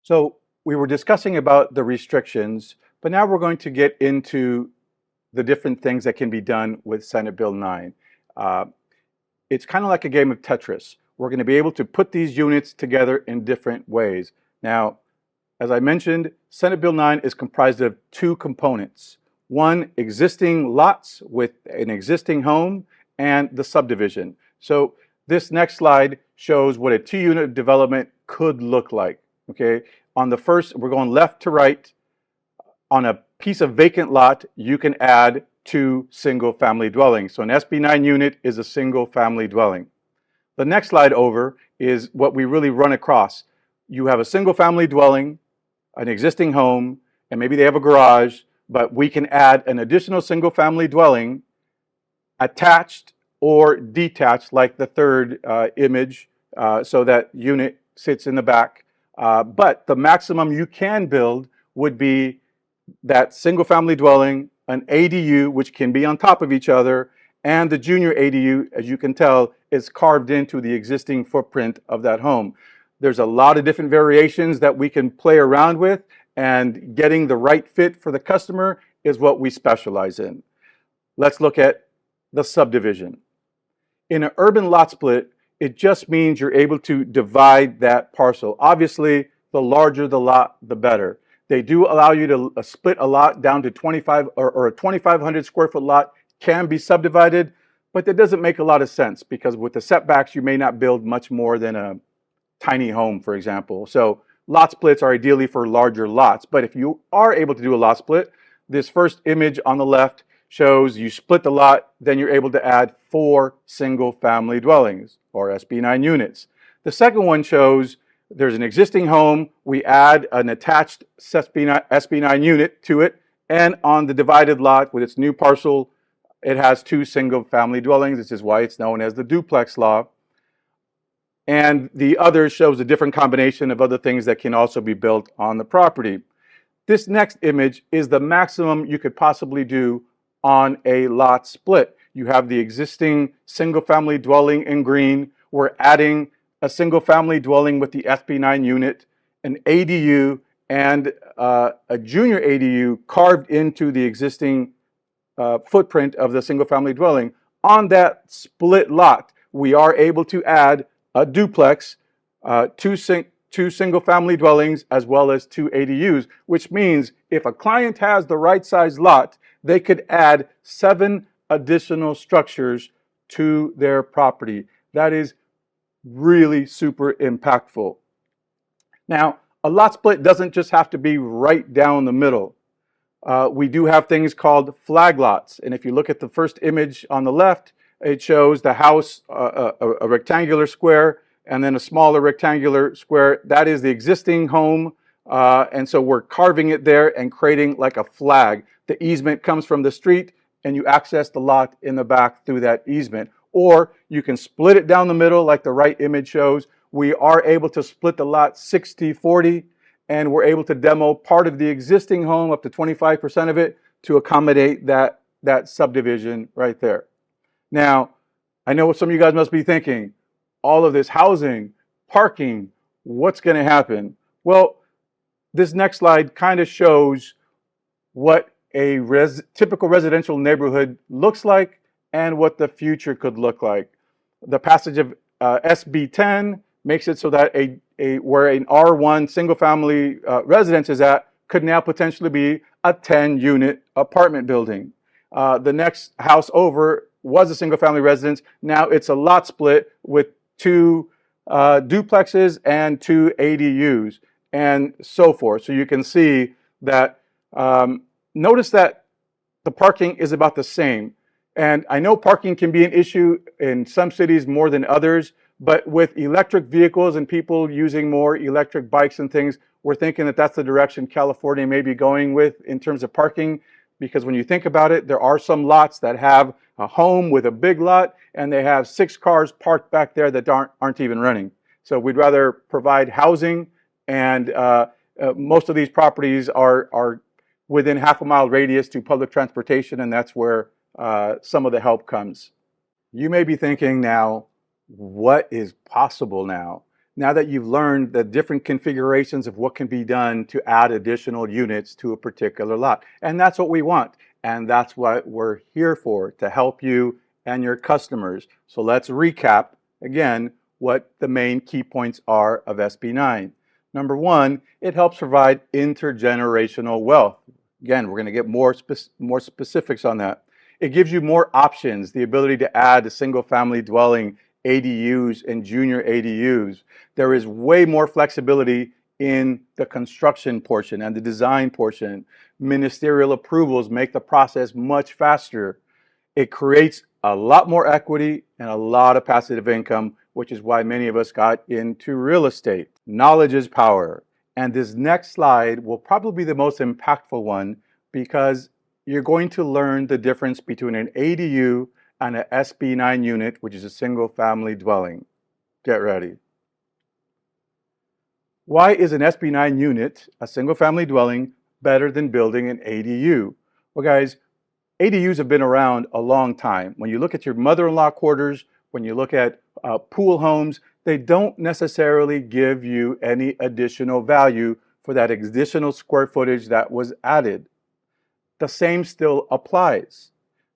So we were discussing about the restrictions, but now we're going to get into the different things that can be done with Senate Bill 9. Uh, it's kind of like a game of Tetris. We're going to be able to put these units together in different ways. Now, as I mentioned, Senate Bill 9 is comprised of two components. One, existing lots with an existing home, and the subdivision. So this next slide shows what a two-unit development could look like. Okay, on the first, we're going left to right. On a piece of vacant lot, you can add two single-family dwellings. So an SB9 unit is a single-family dwelling. The next slide over is what we really run across. You have a single-family dwelling, an existing home, and maybe they have a garage, but we can add an additional single-family dwelling attached or detached, like the third image, so that unit sits in the back. But the maximum you can build would be that single-family dwelling, an ADU, which can be on top of each other, and the junior ADU, as you can tell, is carved into the existing footprint of that home. There's a lot of different variations that we can play around with, and getting the right fit for the customer is what we specialize in. Let's look at the subdivision. In an urban lot split, it just means you're able to divide that parcel. Obviously, the larger the lot, the better. They do allow you to split a lot down to 25 or a 2,500 square foot lot can be subdivided, but that doesn't make a lot of sense because with the setbacks, you may not build much more than a tiny home, for example. So lot splits are ideally for larger lots, but if you are able to do a lot split, this first image on the left shows you split the lot, then you're able to add 4 single-family dwellings, or SB9 units. The second one shows there's an existing home, we add an attached SB9 unit to it, and on the divided lot with its new parcel, it has 2 single-family dwellings. This is why it's known as the duplex law. And the other shows a different combination of other things that can also be built on the property. This next image is the maximum you could possibly do on a lot split. You have the existing single-family dwelling in green. We're adding a single-family dwelling with the SB9 unit, an ADU, and a junior ADU carved into the existing footprint of the single-family dwelling. On that split lot, we are able to add a duplex, two single-family dwellings, as well as 2 ADUs, which means if a client has the right size lot, they could add 7 additional structures to their property. That is really super impactful. Now, a lot split doesn't just have to be right down the middle. We do have things called flag lots. And if you look at the first image on the left, it shows the house, a rectangular square, and then a smaller rectangular square. That is the existing home. And so we're carving it there and creating like a flag. The easement comes from the street and you access the lot in the back through that easement. Or you can split it down the middle like the right image shows. We are able to split the lot 60-40 and we're able to demo part of the existing home, up to 25% of it, to accommodate that subdivision right there. Now, I know what some of you guys must be thinking, all of this housing, parking, what's going to happen? Well, this next slide kind of shows what a typical residential neighborhood looks like and what the future could look like. The passage of SB10 makes it so that where an R1 single-family residence is at could now potentially be a 10-unit apartment building. The next house over was a single-family residence. Now it's a lot split with 2 duplexes and 2 ADUs and so forth. So you can see that, notice that the parking is about the same. And I know parking can be an issue in some cities more than others, but with electric vehicles and people using more electric bikes and things, we're thinking that that's the direction California may be going with in terms of parking. Because when you think about it, there are some lots that have a home with a big lot and they have 6 cars parked back there that aren't even running. So we'd rather provide housing, and most of these properties are within half-a-mile radius to public transportation, and that's where some of the help comes. You may be thinking now, what is possible now? Now that you've learned the different configurations of what can be done to add additional units to a particular lot. And that's what we want. And that's what we're here for, to help you and your customers. So let's recap again what the main key points are of SB9. Number one, it helps provide intergenerational wealth. Again, we're going to get more specifics on that. It gives you more options, the ability to add a single family dwelling ADUs and junior ADUs. There is way more flexibility in the construction portion and the design portion. Ministerial approvals make the process much faster. It creates a lot more equity and a lot of passive income, which is why many of us got into real estate. Knowledge is power. And this next slide will probably be the most impactful one, because you're going to learn the difference between an ADU and an SB9 unit, which is a single family dwelling. Get ready. Why is an SB9 unit, a single family dwelling, better than building an ADU? Well, guys, ADUs have been around a long time. When you look at your mother-in-law quarters, when you look at pool homes, they don't necessarily give you any additional value for that additional square footage that was added. The same still applies,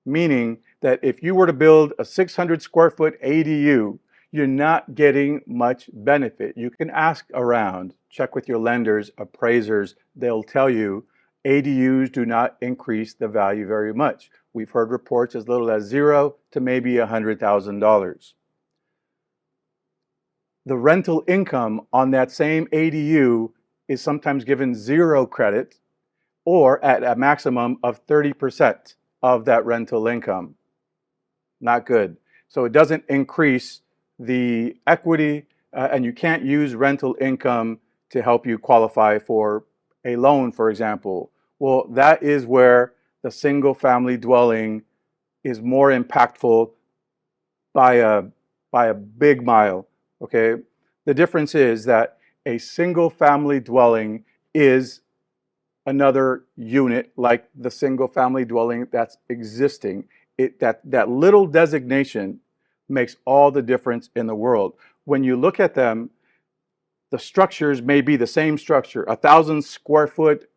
meaning that if you were to build a 600 square foot ADU, you're not getting much benefit. You can ask around, check with your lenders, appraisers, they'll tell you ADUs do not increase the value very much. We've heard reports as little as $0 to maybe $100,000. The rental income on that same ADU is sometimes given 0 credit, or at a maximum of 30% of that rental income. Not good. So it doesn't increase the equity, and you can't use rental income to help you qualify for a loan, for example. Well, that is where the single family dwelling is more impactful by a big mile. Okay? The difference is that a single family dwelling is another unit like the single family dwelling that's existing. That little designation makes all the difference in the world. When you look at them, the structures may be the same structure, 1,000 square foot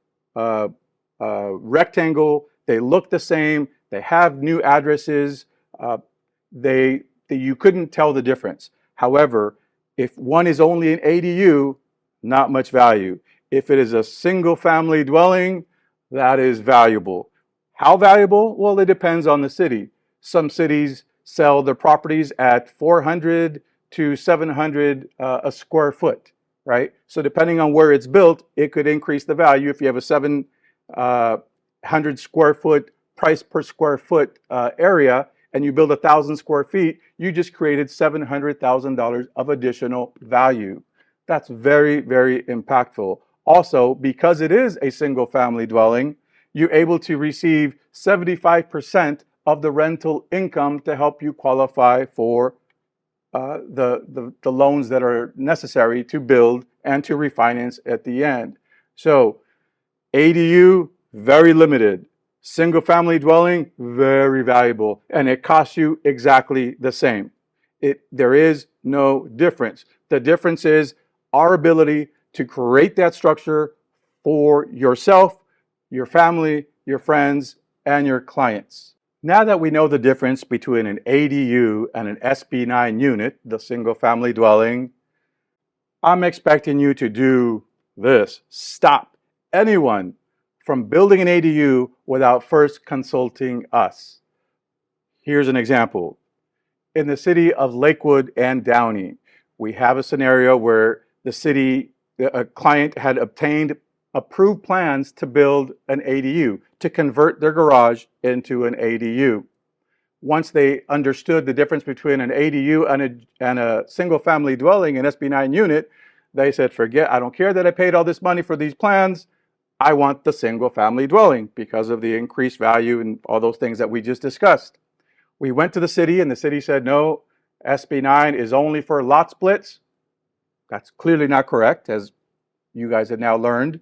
rectangle. They look the same. They have new addresses. You couldn't tell the difference. However, if one is only an ADU, not much value. If it is a single family dwelling, that is valuable. How valuable? Well, it depends on the city. Some cities sell their properties at 400 to 700 a square foot, right? So depending on where it's built, it could increase the value. If you have a 700 square foot price per square foot area, and you build 1,000 square feet, you just created $700,000 of additional value. That's very, very impactful. Also, because it is a single family dwelling, you're able to receive 75% of the rental income to help you qualify for the loans that are necessary to build and to refinance at the end. So ADU, very limited. Single family dwelling, very valuable. And it costs you exactly the same. There is no difference. The difference is our ability to create that structure for yourself, your family, your friends, and your clients. Now that we know the difference between an ADU and an SB9 unit, the single family dwelling, I'm expecting you to do this. Stop anyone from building an ADU without first consulting us. Here's an example. In the city of Lakewood and Downey, we have a scenario where a client had obtained approved plans to build an ADU, to convert their garage into an ADU. Once they understood the difference between an ADU and a single family dwelling, an SB9 unit, they said, forget, I don't care that I paid all this money for these plans. I want the single family dwelling because of the increased value and all those things that we just discussed. We went to the city and the city said, no, SB9 is only for lot splits. That's clearly not correct, as you guys have now learned.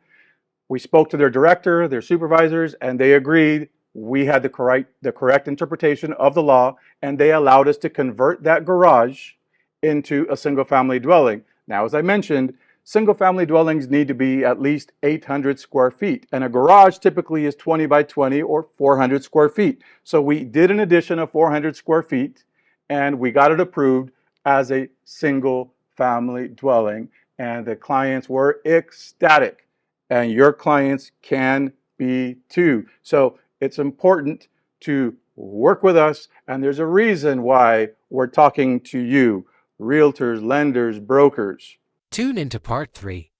We spoke to their director, their supervisors, and they agreed we had the correct interpretation of the law, and they allowed us to convert that garage into a single family dwelling. Now, as I mentioned, single-family dwellings need to be at least 800 square feet, and a garage typically is 20 by 20 or 400 square feet. So we did an addition of 400 square feet, and we got it approved as a single-family dwelling, and the clients were ecstatic, and your clients can be too. So it's important to work with us, and there's a reason why we're talking to you, realtors, lenders, brokers. Tune into part 3